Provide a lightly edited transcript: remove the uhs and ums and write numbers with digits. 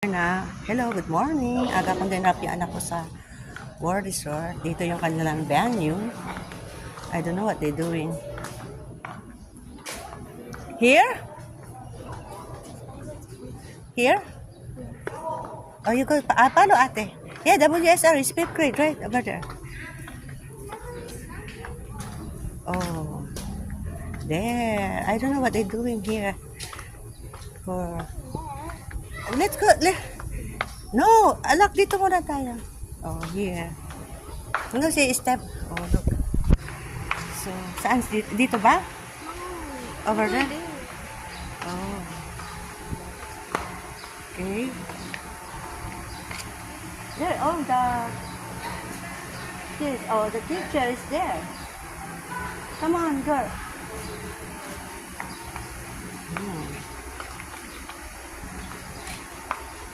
Hello, good morning. Aga kong dinrap yung anak ko sa World Resort. Dito yung kanilang venue. I don't know what they're doing. Here? Here? Oh, you go. Paano ate? Yeah, WSR is 5th grade, right? Over there. Oh, there. I don't know what they're doing here. Let's go. No, anak, dito muna tayo. Oh, here. Look, see, step. Oh, look. So, saan? Dito ba? Over there? Oh. Okay. There, oh, the teacher is there. Come on, girl.